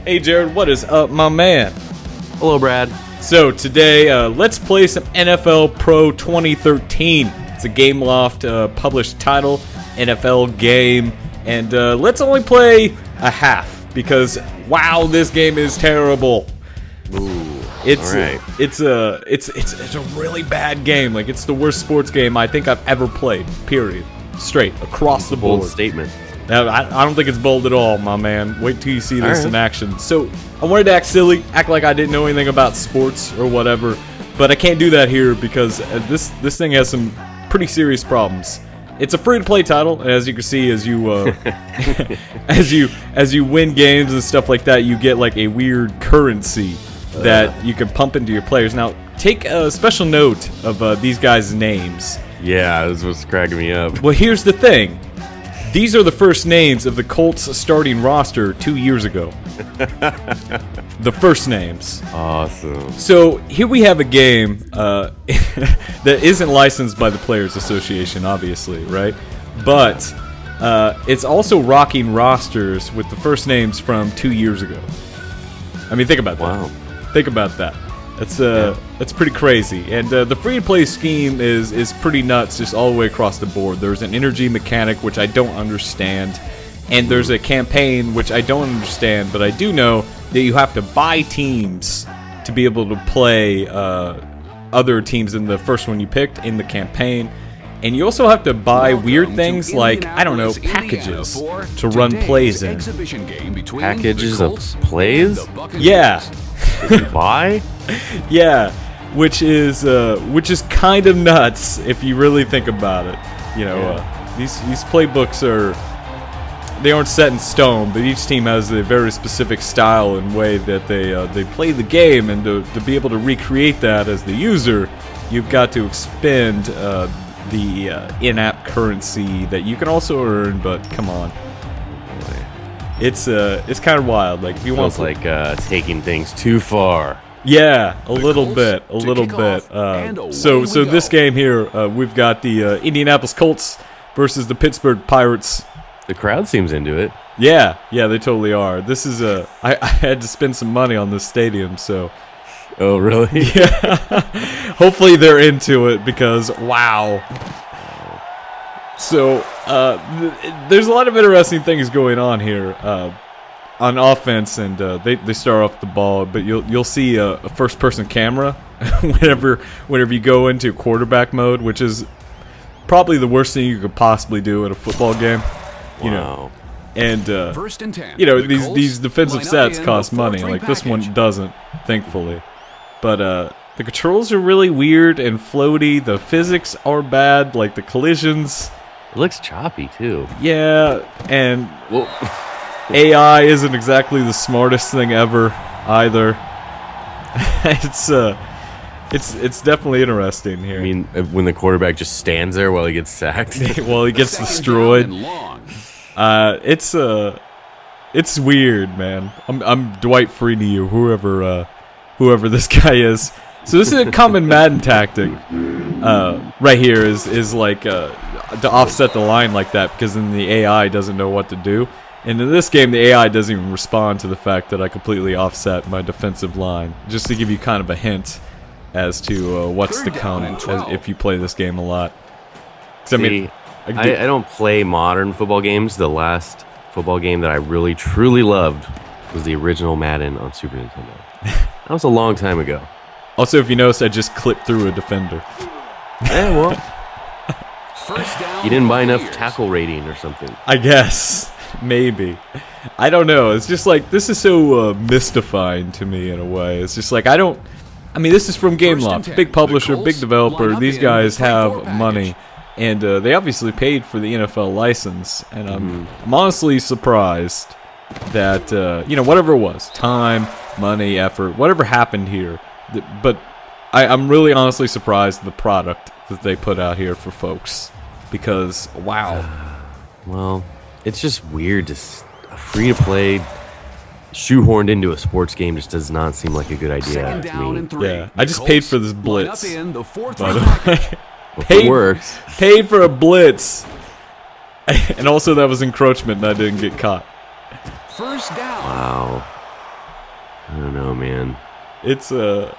Hey Jared, what is up, my man? Hello, Brad. So today, let's play some NFL Pro 2013. It's a Gameloft published title, NFL game, and let's only play a half because wow, this game is terrible. Ooh, It's all right. it's a really bad game. Like it's the worst sports game I think I've ever played. Period. Straight across the board. Bold statement. I don't think it's bold at all, my man. Wait till you see this All right. in action. So, I wanted to act silly, act like I didn't know anything about sports or whatever, but I can't do that here because this thing has some pretty serious problems. It's a free-to-play title, and as you can see, as you as you win games and stuff like that, you get like a weird currency that you can pump into your players. Now, take a special note of these guys' names. Yeah, this was cracking me up. Well, here's the thing. These are the first names of the Colts starting roster 2 years ago. The first names. Awesome. So here we have a game that isn't licensed by the Players Association, obviously, right? But it's also rocking rosters with the first names from 2 years ago. I mean, think about that. Wow. Think about that. That's pretty crazy. And the free-to-play scheme is pretty nuts just all the way across the board. There's an energy mechanic, which I don't understand. And there's a campaign, which I don't understand. But I do know that you have to buy teams to be able to play other teams than the first one you picked in the campaign. And you also have to buy weird things like, I don't know, packages to run plays in. Packages of plays? Yeah. Buy? Yeah, which is kind of nuts if you really think about it. You know, these playbooks they aren't set in stone, but each team has a very specific style and way that they play the game, and to be able to recreate that as the user, you've got to expend the in-app currency that you can also earn. But come on. It's kind of wild. Like if you want, Feels like taking things too far. yeah, a little bit. So this game here, we've got the Indianapolis Colts versus the Pittsburgh Pirates. The crowd seems into it. Yeah, they totally are. This is I had to spend some money on this stadium, so Oh, really? yeah. Hopefully they're into it because wow. So, there's a lot of interesting things going on here on offense, and they start off the ball, but you'll see a first-person camera whenever you go into quarterback mode, which is probably the worst thing you could possibly do in a football game. You know, and First and 10. you know The these Colts defensive line up stats in cost the money. 4-3 Like this one package. doesn't, thankfully. But the controls are really weird and floaty. The physics are bad, like the collisions. It looks choppy, too. Yeah, and Well, AI isn't exactly the smartest thing ever either. It's definitely interesting here. I mean, when the quarterback just stands there while he gets sacked. well, he gets Second destroyed. down and long. It's weird, man. I'm Dwight Free to you, whoever this guy is. So this is a common Madden tactic. Right here is like to offset the line like that, because then the AI doesn't know what to do. And in this game, the AI doesn't even respond to the fact that I completely offset my defensive line, just to give you kind of a hint as to what's to Third down come and 12. if you play this game a lot. 'Cause, I mean, See, I don't play modern football games. The last football game that I really, truly loved was the original Madden on Super Nintendo. That was a long time ago. also, if you notice, I just clipped through a defender. Yeah, well, First down. you didn't buy enough Warriors. tackle rating or something. I guess. Maybe. I don't know. It's just like, this is so mystifying to me in a way. It's just like, I mean, this is from First and Gameloft. 10. Big publisher, The big Colts developer. line up These in guys the have 24 money. And they obviously paid for the NFL license. And I'm honestly surprised that, whatever it was, time, money, effort, whatever happened here. But I'm really honestly surprised at the product that they put out here for folks. Because, wow. Well, it's just weird. Just a free-to-play, shoehorned into a sports game just does not seem like a good idea Second to down me. and 3. Yeah, I The just paid Colts for this line blitz. up in the 4-3 By the package. way. If it works. Paid for a blitz. And also that was encroachment and I didn't get caught. First down. Wow. it's an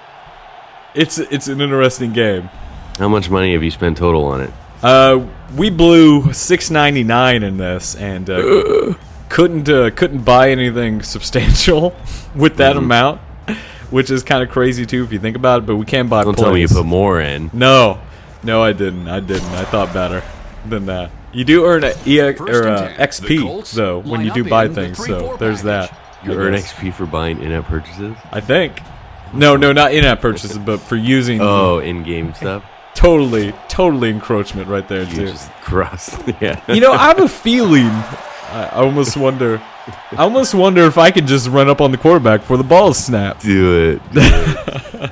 interesting game. How much money have you spent total on it? We blew $6.99 in this, and couldn't buy anything substantial with that amount, which is kind of crazy too if you think about it. But we can buy. Don't tell me you put more in. No, I didn't. I thought better than that. You do earn XP though when you do buy things, so there's that. You earn XP for buying in-app purchases? I think. No, not in-app purchases, but for using. In-game stuff. Totally encroachment right there You too. just cross. Yeah. You know, I have a feeling. I almost wonder if I could just run up on the quarterback before the ball is snapped. Do it.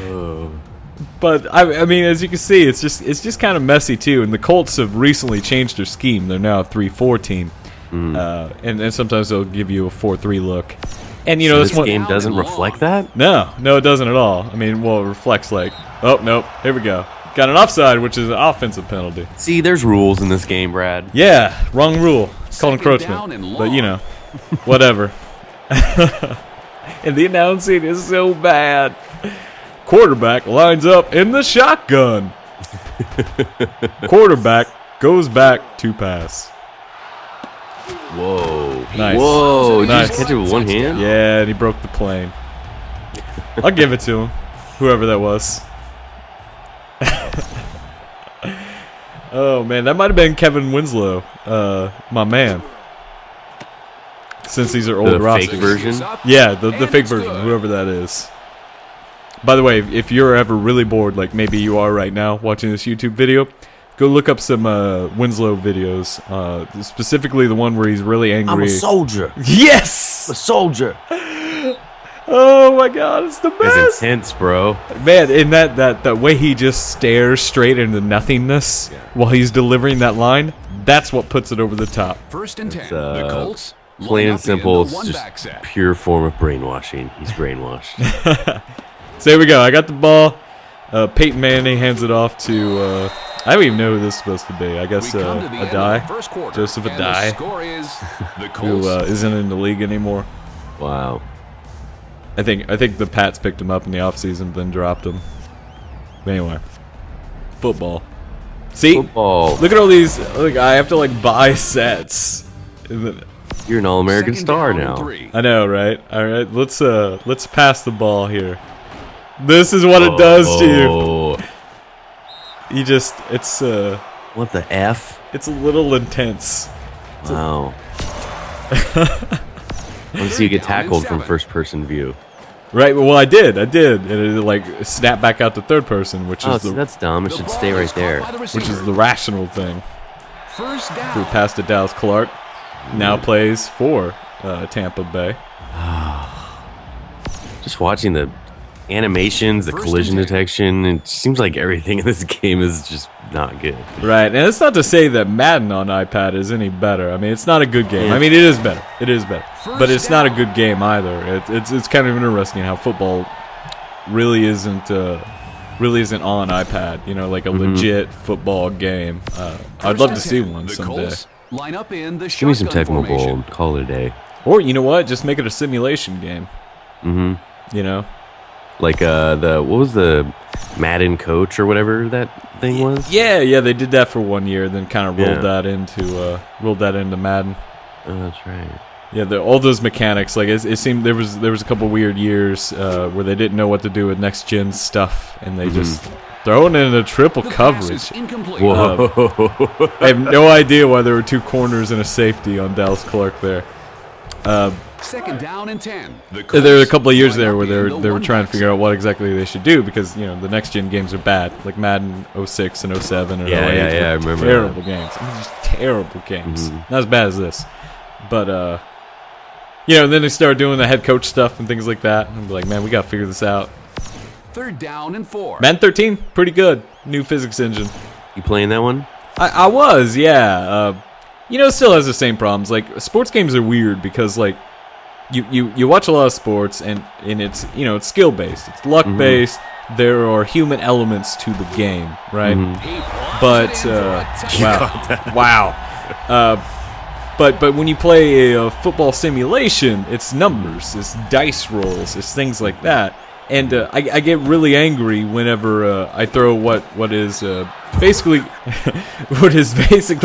Oh. But I mean, as you can see, it's just kind of messy too. And the Colts have recently changed their scheme. They're now a 3-4 team, and sometimes they'll give you a 4-3 look. And you know, this game doesn't reflect that? No, it doesn't at all. I mean, well, it reflects like, oh nope, here we go, got an offside, which is an offensive penalty. See, there's rules in this game, Brad. Yeah, wrong rule. It's called encroachment. But you know, whatever. And the announcing is so bad. Quarterback lines up in the shotgun. Quarterback goes back to pass. Whoa. Nice. Whoa. Did Nice. you just catch it with one hand? Yeah, and he broke the plane. I'll give it to him, whoever that was. Oh, man, that might have been Kevin Winslow, my man. Since these are old The rosters. fake version? Yeah, the fake version, whoever that is. By the way, if you're ever really bored, like maybe you are right now watching this YouTube video, go look up some Winslow videos, specifically the one where he's really angry. I'm a soldier. Yes! A soldier. Oh my god, it's the That's best! intense, bro. Man, and that way he just stares straight into nothingness while he's delivering that line, that's what puts it over the top. First and 10. It's, The Colts. Plain line and up in simple, the it's one-back just set. pure form of brainwashing. He's brainwashed. So here we go. I got the ball. Peyton Manning hands it off to, I don't even know who this is supposed to be. I guess We come to the end of the Adai, first quarter, Joseph and the Adai, score is the who Colts. isn't in the league anymore. Wow. I think the Pats picked him up in the offseason, then dropped him. But anyway, football. See, Football. look at all these. Look, I have to like buy sets. And then- You're an all-American Second star down and now. 3. I know, right? All right, let's pass the ball here. This is what it does to you. Oh. You just, it's What the F? a little intense. Wow. Once you get tackled from first-person view. Right. Well, I did, and it like snapped back out to third person, which Oh, is see, that's dumb. It The should ball stay is right caught there. by the which is receiver. the rational thing. First Who down. passed to Dallas Clark, now plays for Tampa Bay. Just watching the animations, the First collision and 10. detection, it seems like everything in this game is just not good. Right, and it's not to say that Madden on iPad is any better. I mean, it's not a good game. I mean, it is better. It is better, but it's not a good game either. It's kind of interesting how football really isn't on iPad. You know, like a legit football game. I'd love to see one The someday. Colts line up in the Give me some shotgun Tecmo Bowl formation. and call it a day. Or you know what? Just make it a simulation game. You know. Like what was the Madden coach or whatever that thing was? Yeah, they did that for 1 year, then kind of rolled Yeah. that into Madden. Oh, that's right. Yeah, all those mechanics, like it seemed there was a couple weird years where they didn't know what to do with next gen stuff, and they just thrown in a triple The pass is coverage. incomplete. Whoa. I have no idea why there were two corners and a safety on Dallas Clark there. Second down and 10. The There were a Colts couple of years line there up where in they the were trying to one-back figure out what exactly they should do because you know the next gen games are bad, like Madden 06 and 07 and Yeah, 08. yeah, were I remember terrible games. I mean, just terrible games. Not as bad as this, but you know, and then they started doing the head coach stuff and things like that. And I'm like, man, we got to figure this out. Third down and 4. Madden 13, pretty good. New physics engine. You playing that one? I was, yeah. You know, it still has the same problems. Like, sports games are weird because, like, you watch a lot of sports and it's, you know, it's skill-based. It's luck-based. There are human elements to the game, right? He plunges But, it in for a touchdown. wow. But when you play a football simulation, it's numbers, it's dice rolls, it's things like that. And I get really angry whenever I throw what is basically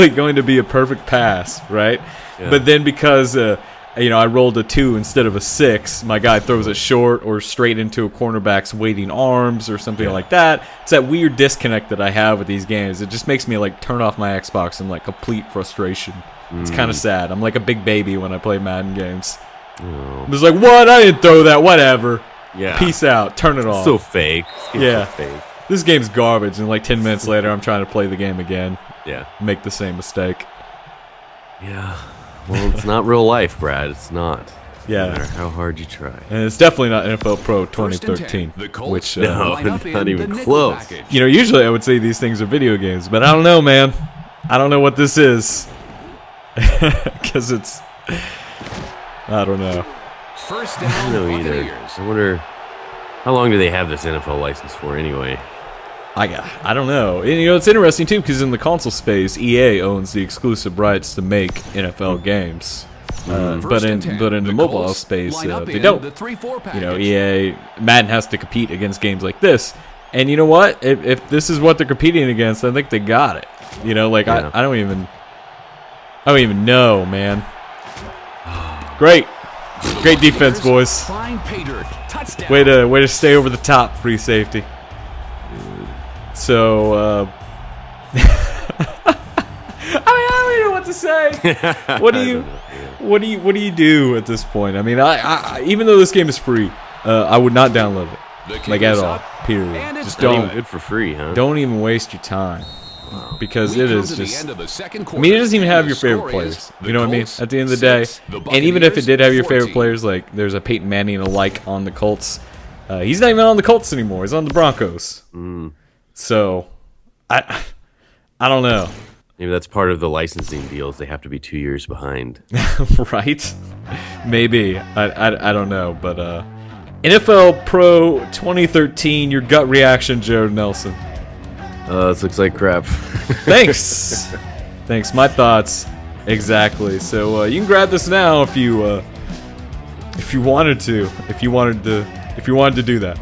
going to be a perfect pass, right? Yeah. But then because I rolled a 2 instead of a 6, my guy throws it short or straight into a cornerback's waiting arms or something like that. It's that weird disconnect that I have with these games. It just makes me like turn off my Xbox in like complete frustration. It's kind of sad. I'm like a big baby when I play Madden games. I'm just like, what? I didn't throw that. Whatever. Yeah. Peace out. Turn it off. So fake. Yeah. So fake. This game's garbage, and like 10 minutes later, I'm trying to play the game again. Yeah. Make the same mistake. Yeah. Well, it's not real life, Brad. It's not. Yeah. No matter how hard you try. And it's definitely not NFL Pro First and 2013, 10. The Colts which No. line up not in even the nickel close. package. usually I would say these things are video games, but I don't know, man. I don't know what this is. Because it's... I don't know. First I down, don't know either. Buccaneers. I wonder how long do they have this NFL license for anyway? I don't know. And, it's interesting, too, because in the console space, EA owns the exclusive rights to make NFL games. But First in and 10. the The mobile Colts space, line up they in don't. the 3-4 package. EA, Madden has to compete against games like this. And you know what? If this is what they're competing against, I think they got it. Yeah. I don't even know, man. Great defense, boys. Find Paydirt. Touchdown. Way to stay over the top, free safety. So, I don't even know what to say. What do you do at this point? I mean, I even though this game is free, I would not download it, The kick like at is all. up, Period. and it's Just Not even don't good for free, huh? don't even waste your time, because We it come is to the just. end of the second I quarter, mean, it doesn't even and have the your favorite score players. is You know what I mean? Colts At the end of the day, 6, the and even if it Buccaneers did have your favorite 14. players, like there's a Peyton Manning alike on the Colts. He's not even on the Colts anymore. He's on the Broncos. So, I don't know. Maybe that's part of the licensing deals. They have to be 2 years behind. Right? Maybe. I don't know. But NFL Pro 2013, your gut reaction, Jared Nelson. This looks like crap. Thanks. Thanks. My thoughts. Exactly. So you can grab this now if you wanted to. If you wanted to do that.